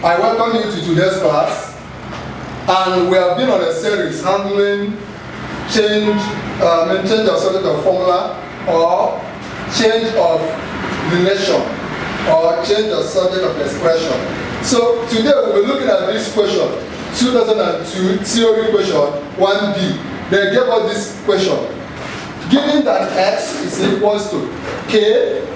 I welcome you to today's class, and we have been on a series handling change of subject of formula, or change of relation, or change of subject of expression. So today we'll be looking at this question, 2002 theory question 1B. They gave us this question: given that x is equals to k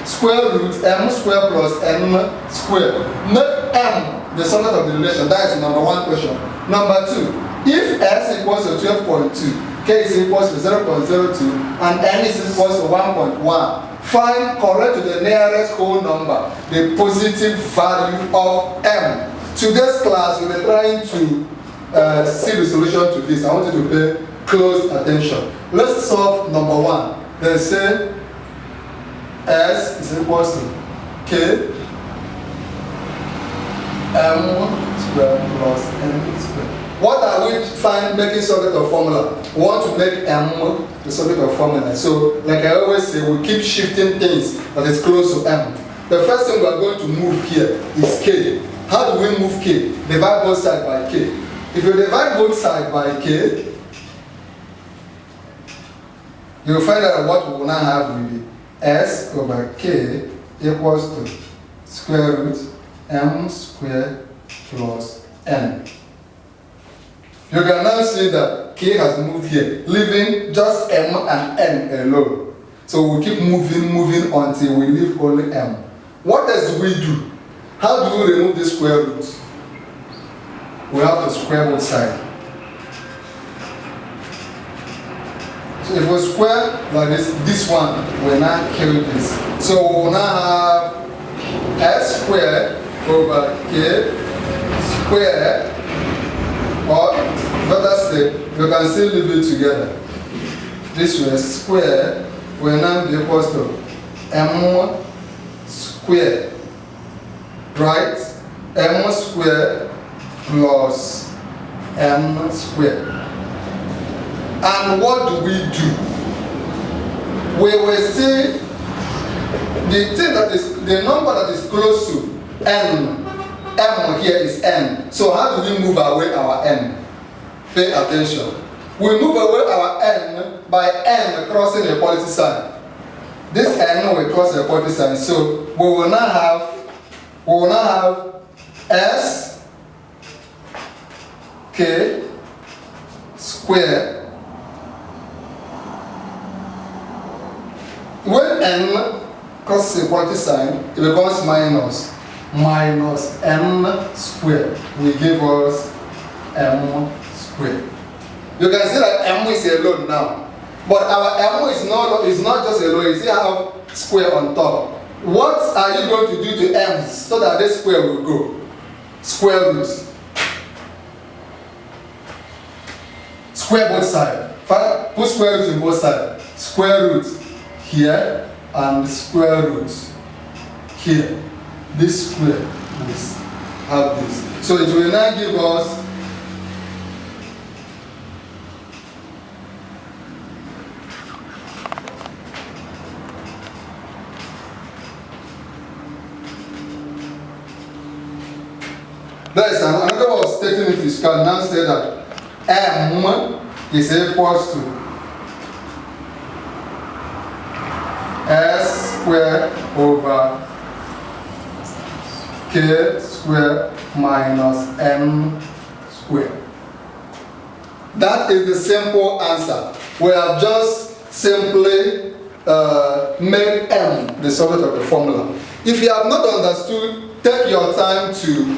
square root m square plus n square, make m the subject of the relation. That is number one question. Number two, if x equals to 12.2, k is equals to 0.02, and n is equals to 1.1, find, correct to the nearest whole number, the positive value of m. Today's class we'll be trying to see the solution to this. I want you to pay close attention. Let's solve number one. They say S is equals to K M squared plus N squared. What are we making subject of formula? We want to make M the subject of formula. So, like I always say, we keep shifting things that is close to M. The first thing we are going to move here is K. How do we move K? Divide both sides by K. If you divide both sides by K, you will find out what we will now have will be S over K equals to square root M squared plus N. You can now see that K has moved here, leaving just M and N alone. So we'll keep moving until we leave only M. What else do we do? How do we remove the square root? We have to square both sides. So if we square like this one will now kill this. So we will now have S squared over K squared, or better say, you can still leave it together. This way, square will now be equals to M squared, right? M squared plus M squared. And what do we do? We will see the number that is close to n. M here is n. So how do we move away our n? Pay attention. We move away our n by n crossing a equality sign. This n will cross the equality sign. So we will now have S K square. When n crosses the equality sign, it becomes minus n squared. Will give us m squared. You can see that m is alone now, but our m is not just alone. You see how square on top. What are you going to do to m so that this square will go? Square root. Square both sides. Put square root in both sides. Square root here and square root here. This square will have this. So it will now give us there is another way of stating it. You can now say that M is equals to S squared over K squared minus M squared. That is the simple answer. We have just simply made M the subject of the formula. If you have not understood, take your time to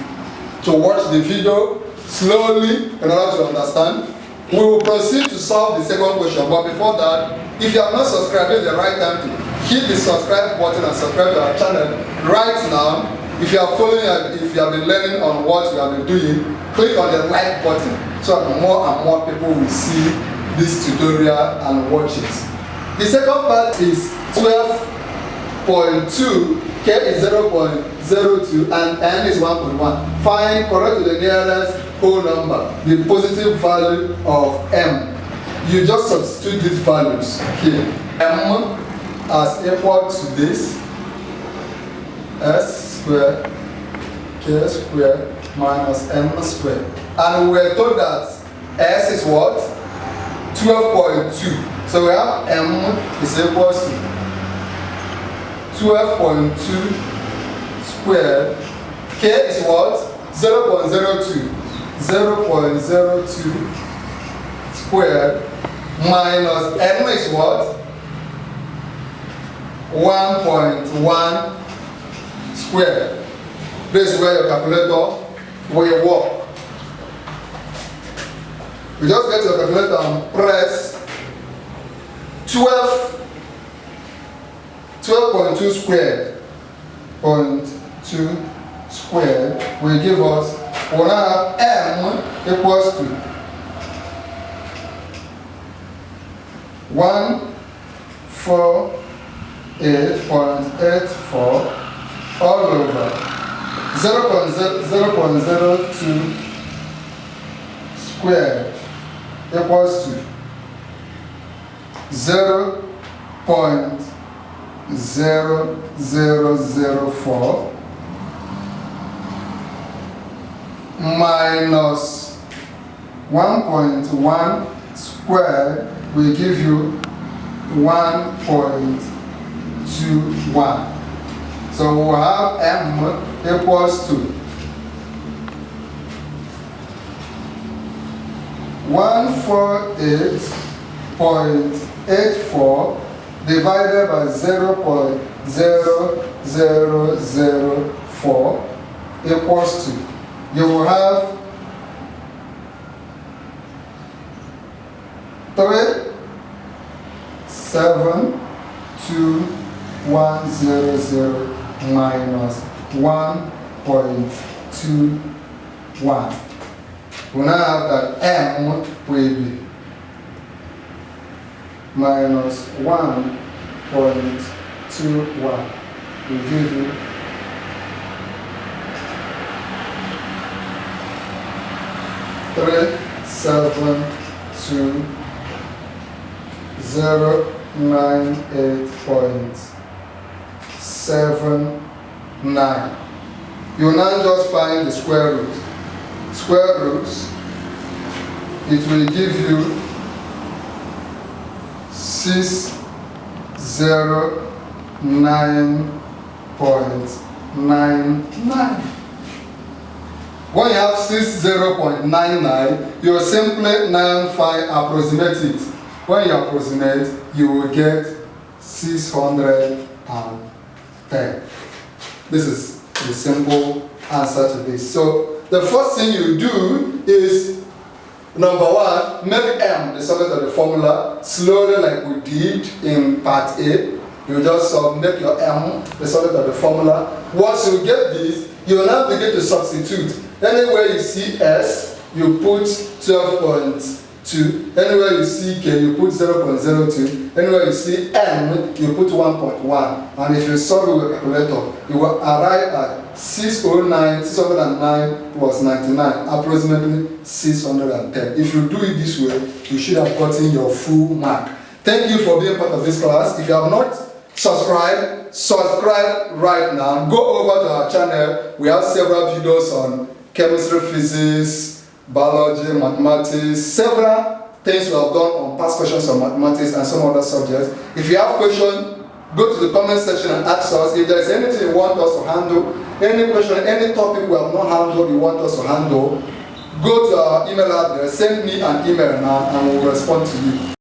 watch the video slowly in order to understand. We will proceed to solve the second question, but before that, if you have not subscribed, it's the right time to hit the subscribe button and subscribe to our channel right now. If you are following, if you have been learning on what we have been doing, click on the like button so that more and more people will see this tutorial and watch it. The second part is 12.2, K is 0.02 and N is 1.1. Find, correct to the nearest whole number, the positive value of M. You just substitute these values here. M as equal to this S squared k squared minus m squared. And we were told that s is what? 12.2. So we have m is equals to 12.2 squared. K is what? 0.02. 0.02 squared minus m is what? 1.1 squared. This is where your calculator will work. You just get your calculator and press 12.2 squared, 0.2 squared will give us, we now have m equals to 148.84 all over 0.02 squared equals to 0.0004 minus 1.1 squared will give you 1.21. So we'll have m equals to 148.84 divided by 0.0004 equals to, you will have 372,100 minus 1.21. We now have that m will be minus 1.21 will give you 372,098.79. You now just find the square root. Square roots, it will give you 609.99. When you have 60.99, you simply approximate it. When you approximate, you will get 610. This is the simple answer to this. So the first thing you do is, number one, make m the solid of the formula slowly like we did in part A. You just make your m the solid of the formula. Once you get this, you will now begin to substitute. Anywhere you see s, you put 12.2. Anywhere you see k, you put 0.02. Anywhere you see m, you put 1.1. And if you solve with a calculator, you will arrive at 609 plus 99, approximately 610. If you do it this way, you should have gotten your full mark. Thank you for being part of this class. If you have not subscribed, subscribe right now. Go over to our channel. We have several videos on chemistry, physics, biology, mathematics, several things we have done on past questions on mathematics and some other subjects. If you have questions, go to the comment section and ask us. If there is anything you want us to handle, any question, any topic we have not handled you want us to handle, go to our email address, send me an email now and we will respond to you.